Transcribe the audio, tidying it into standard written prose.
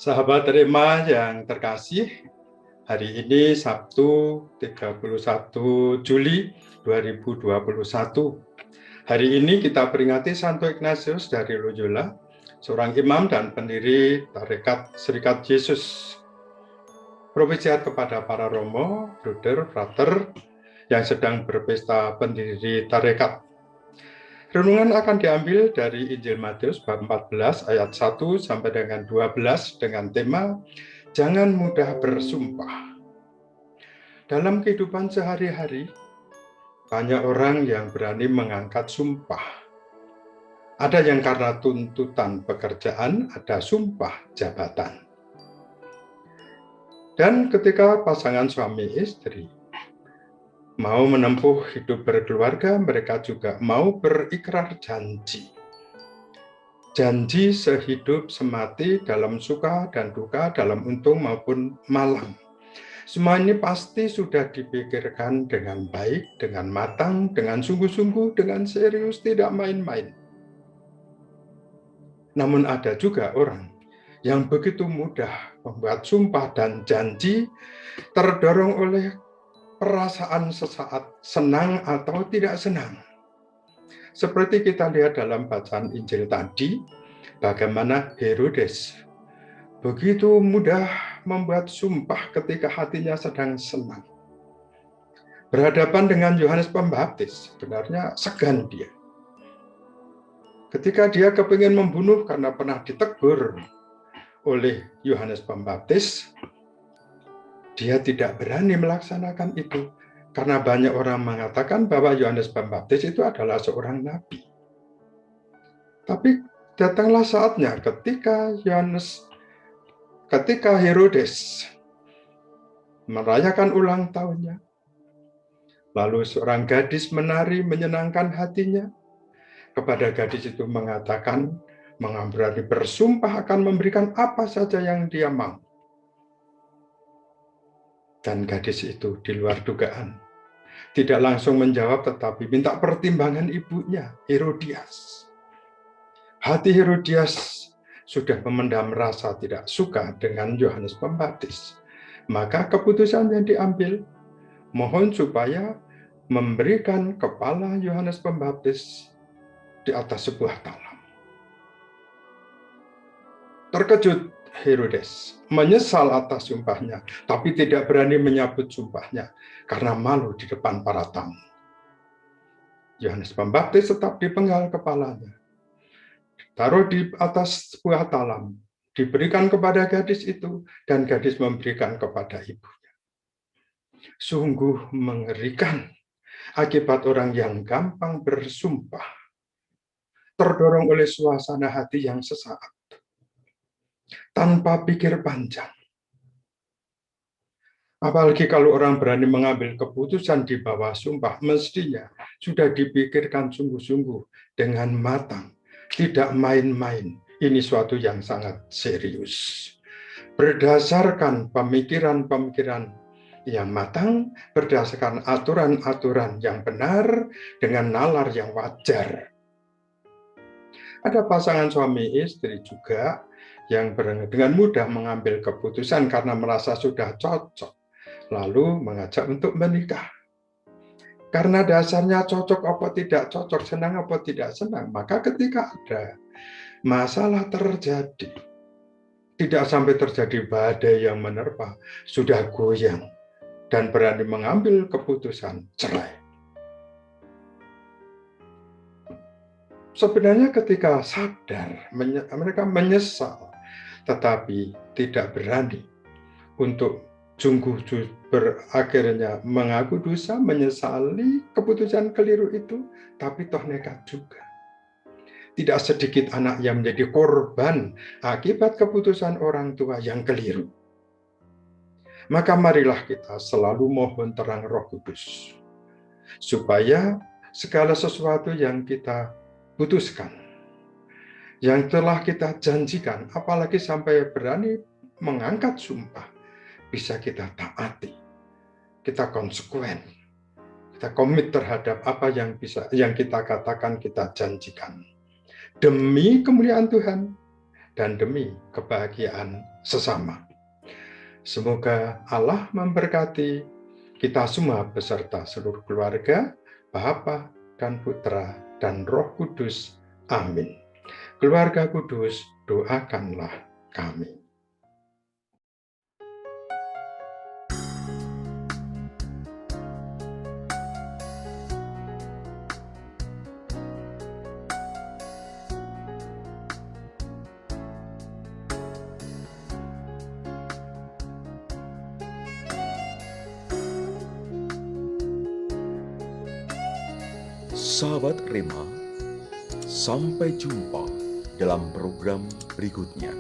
Sahabat terima yang terkasih, hari ini Sabtu 31 Juli 2021. Hari ini kita peringati Santo Ignatius dari Loyola, seorang imam dan pendiri Tarekat Serikat Yesus. Propesiat kepada para romo, bruder, frater yang sedang berpesta pendiri tarekat. Renungan akan diambil dari Injil Matius bab 14 ayat 1 sampai dengan 12 dengan tema Jangan mudah bersumpah. Dalam kehidupan sehari-hari, banyak orang yang berani mengangkat sumpah. Ada yang karena tuntutan pekerjaan, ada sumpah jabatan. Dan ketika pasangan suami istri mau menempuh hidup berkeluarga, mereka juga mau berikrar janji. Janji sehidup semati dalam suka dan duka, dalam untung maupun malang. Semua ini pasti sudah dipikirkan dengan baik, dengan matang, dengan sungguh-sungguh, dengan serius, tidak main-main. Namun ada juga orang yang begitu mudah membuat sumpah dan janji terdorong oleh perasaan sesaat senang atau tidak senang. Seperti kita lihat dalam bacaan Injil tadi, bagaimana Herodes begitu mudah membuat sumpah ketika hatinya sedang senang. Berhadapan dengan Yohanes Pembaptis, sebenarnya segan dia. Ketika dia kepingin membunuh karena pernah ditegur oleh Yohanes Pembaptis, dia tidak berani melaksanakan itu. Karena banyak orang mengatakan bahwa Yohanes Pembaptis itu adalah seorang nabi. Tapi datanglah saatnya ketika Herodes merayakan ulang tahunnya, lalu seorang gadis menari menyenangkan hatinya. Kepada gadis itu mengatakan, berani bersumpah akan memberikan apa saja yang dia mau. Dan gadis itu di luar dugaan tidak langsung menjawab, tetapi minta pertimbangan ibunya, Herodias. Hati Herodias sudah memendam rasa tidak suka dengan Yohanes Pembaptis. Maka keputusan yang diambil, mohon supaya memberikan kepala Yohanes Pembaptis di atas sebuah talam. Terkejut Herodes, menyesal atas sumpahnya, tapi tidak berani menyambut sumpahnya karena malu di depan para tamu. Yohanes Pembaptis tetap dipenggal kepalanya, taruh di atas sebuah talam, diberikan kepada gadis itu, dan gadis memberikan kepada ibunya. Sungguh mengerikan akibat orang yang gampang bersumpah, terdorong oleh suasana hati yang sesaat, tanpa pikir panjang. Apalagi kalau orang berani mengambil keputusan di bawah sumpah, mestinya sudah dipikirkan sungguh-sungguh dengan matang, tidak main-main. Ini suatu yang sangat serius. Berdasarkan pemikiran-pemikiran yang matang, berdasarkan aturan-aturan yang benar, dengan nalar yang wajar. Ada pasangan suami istri juga yang dengan mudah mengambil keputusan karena merasa sudah cocok, lalu mengajak untuk menikah. Karena dasarnya cocok apa tidak cocok, senang apa tidak senang, maka ketika ada masalah terjadi, tidak sampai terjadi badai yang menerpa, sudah goyang dan berani mengambil keputusan cerai. Sebenarnya ketika sadar, mereka menyesal, tetapi tidak berani untuk sungguh berakhirnya mengaku dosa, menyesali keputusan keliru itu, tapi toh nekat juga. Tidak sedikit anak yang menjadi korban akibat keputusan orang tua yang keliru. Maka marilah kita selalu mohon terang Roh Kudus, supaya segala sesuatu yang kita putuskan, yang telah kita janjikan, apalagi sampai berani mengangkat sumpah, bisa kita taati, kita konsekuen, kita komit terhadap apa yang kita katakan, kita janjikan. Demi kemuliaan Tuhan, dan demi kebahagiaan sesama. Semoga Allah memberkati kita semua beserta seluruh keluarga, Bapa dan Putra dan Roh Kudus. Amin. Keluarga kudus, doakanlah kami. Sahabat Rema, sampai jumpa dalam program berikutnya.